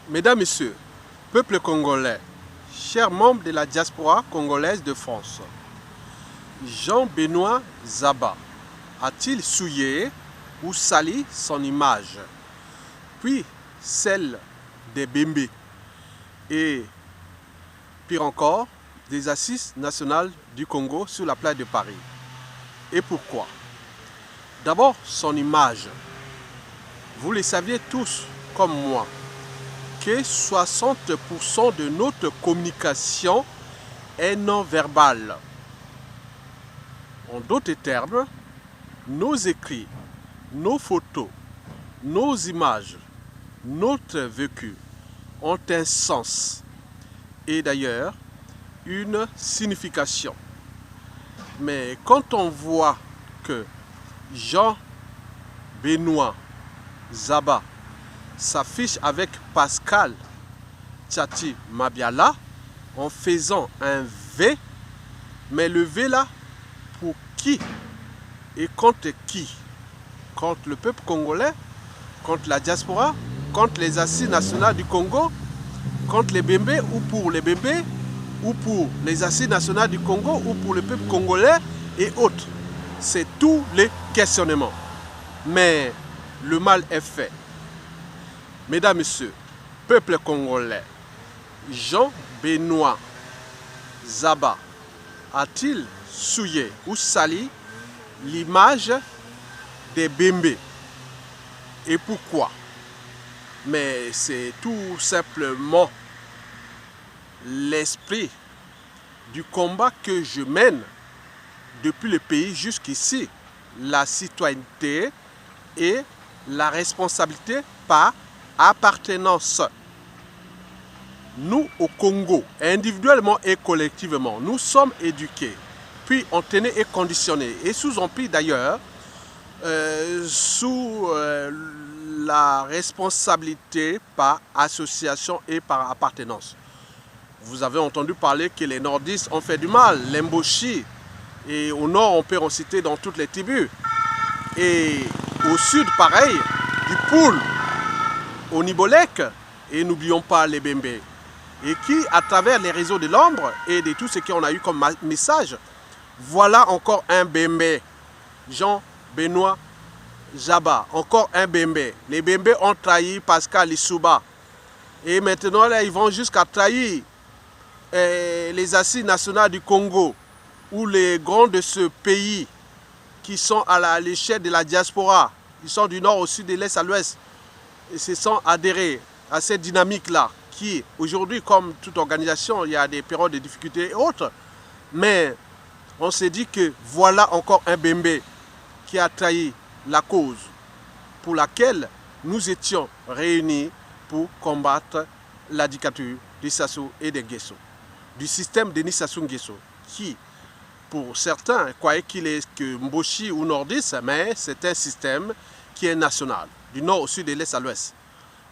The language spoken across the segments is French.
Mesdames, Messieurs, peuple congolais, chers membres de la diaspora congolaise de France, Jean-Benoît Zaba a-t-il souillé ou sali son image, puis celle des Bembe et, pire encore, des Assises nationales du Congo sur la plage de Paris? Et pourquoi? D'abord, son image. Vous le saviez tous, comme moi, que 60% de notre communication est non verbale. En d'autres termes, nos écrits, nos photos, nos images, notre vécu ont un sens et d'ailleurs une signification. Mais quand on voit que Jean-Benoît Zaba s'affiche avec Pascal Tchati Mabiala en faisant un V, mais le V là, pour qui et contre qui? Contre le peuple congolais, contre la diaspora, contre les assises nationales du Congo, contre les Bembe ou pour les Bembe, ou pour les assises nationales du Congo, ou pour le peuple congolais et autres. C'est tous les questionnements. Mais le mal est fait. Mesdames, Messieurs, peuple congolais, Jean-Benoît Zaba a-t-il souillé ou sali l'image des Bembe? Et pourquoi? Mais c'est tout simplement l'esprit du combat que je mène depuis le pays jusqu'ici, la citoyenneté et la responsabilité par appartenance. Nous au Congo, individuellement et collectivement, nous sommes éduqués, puis entraînés et conditionnés, et sous empire d'ailleurs, sous la responsabilité par association et par appartenance. Vous avez entendu parler que les nordistes ont fait du mal, l'Emboshi, et au nord on peut en citer dans toutes les tribus, et au sud pareil, du Poul, au Nibolek, et n'oublions pas les Bembe, et qui à travers les réseaux de l'ombre et de tout ce qu'on a eu comme message, voilà encore un Bembe, Jean-Benoît Zaba, encore un Bembe. Les Bembe ont trahi Pascal Lissouba. Et maintenant, là, ils vont jusqu'à trahir les assises nationales du Congo, où les grands de ce pays, qui sont à l'échelle de la diaspora, ils sont du nord au sud, de l'est à l'ouest, et se sont adhérés à cette dynamique-là, qui aujourd'hui, comme toute organisation, il y a des périodes de difficultés et autres. Mais on s'est dit que voilà encore un Bembe qui a trahi la cause pour laquelle nous étions réunis pour combattre la dictature des Sassou et des Nguesso, du système de Sassou Nguesso, qui, pour certains, croyaient qu'il est que Mboshi ou nordiste, mais c'est un système qui est national, du nord au sud et de l'est à l'ouest,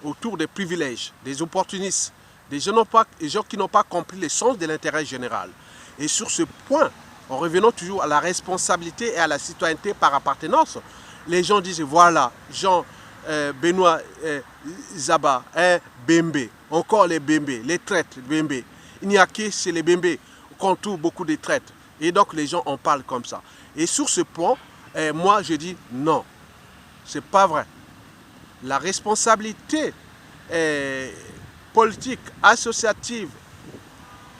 autour des privilèges, des opportunistes, des gens qui n'ont pas compris le sens de l'intérêt général. Et sur ce point, en revenant toujours à la responsabilité et à la citoyenneté par appartenance, les gens disent, voilà, Jean-Benoît Zaba, Bembe, encore les Bembe, les traites Bembe. Il n'y a que chez les Bembe qu'on trouve beaucoup de traites. Et donc les gens en parlent comme ça. Et sur ce point, moi je dis non, c'est pas vrai. La responsabilité politique, associative,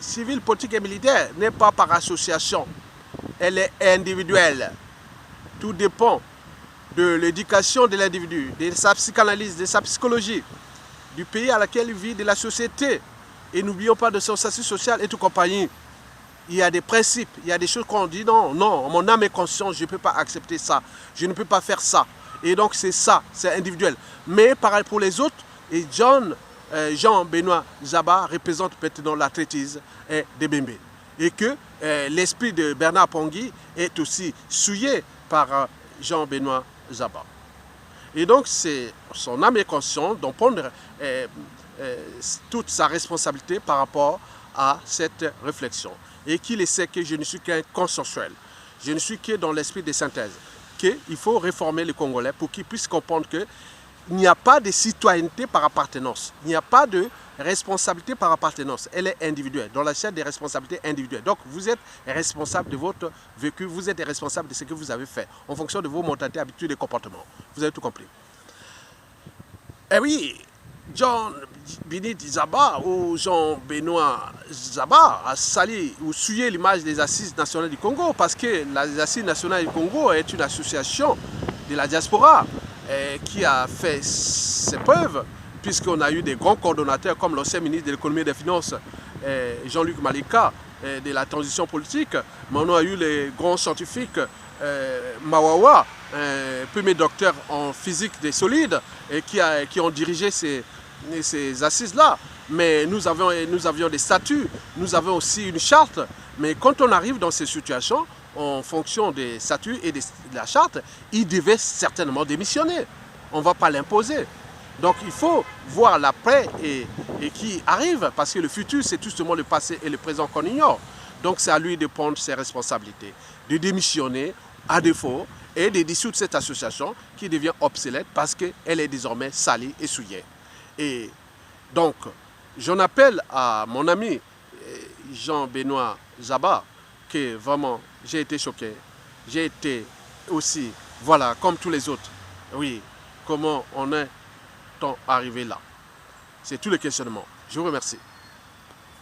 civile, politique et militaire n'est pas par association. Elle est individuelle. Tout dépend de l'éducation de l'individu, de sa psychanalyse, de sa psychologie, du pays à laquelle il vit, de la société. Et n'oublions pas de son statut social et tout compagnie. Il y a des principes, il y a des choses qu'on dit non, non, mon âme est consciente, je ne peux pas accepter ça, je ne peux pas faire ça. Et donc c'est ça, c'est individuel. Mais pareil pour les autres, et Jean-Benoît Zaba représente maintenant la traitise des Bembe. Et que l'esprit de Bernard Pongui est aussi souillé par Jean-Benoît Zaba. Et donc c'est son âme est consciente d'en prendre toute sa responsabilité par rapport à cette réflexion. Et qu'il sait que je ne suis qu'un consensuel. Je ne suis que dans l'esprit de synthèse. Qu'il faut réformer les Congolais pour qu'ils puissent comprendre que il n'y a pas de citoyenneté par appartenance. Il n'y a pas de responsabilité par appartenance. Elle est individuelle, dans la chaîne des responsabilités individuelles. Donc, vous êtes responsable de votre vécu, vous êtes responsable de ce que vous avez fait, en fonction de vos mentalités, habitudes et comportements. Vous avez tout compris. Eh oui, John Binit Zaba ou Jean-Benoît Zaba a sali ou souillé l'image des Assises nationales du Congo, parce que les Assises nationales du Congo est une association de la diaspora qui a fait ses preuves, puisqu'on a eu des grands coordonnateurs comme l'ancien ministre de l'économie et des finances, Jean-Luc Malika, de la transition politique, mais on a eu les grands scientifiques, Mawawa, premier docteur en physique des solides, et qui ont dirigé ces assises-là. Mais nous avions des statuts, nous avons aussi une charte, mais quand on arrive dans ces situations, en fonction des statuts et de la charte, il devait certainement démissionner. On ne va pas l'imposer. Donc il faut voir l'après et qui arrive, parce que le futur, c'est justement le passé et le présent qu'on ignore. Donc c'est à lui de prendre ses responsabilités, de démissionner à défaut et de dissoudre cette association qui devient obsolète parce qu'elle est désormais salie et souillée. Et donc, j'en appelle à mon ami Jean-Benoît Zaba, que vraiment, j'ai été choqué. J'ai été aussi, voilà, comme tous les autres. Oui, comment on est arrivé là? C'est tout le questionnement. Je vous remercie.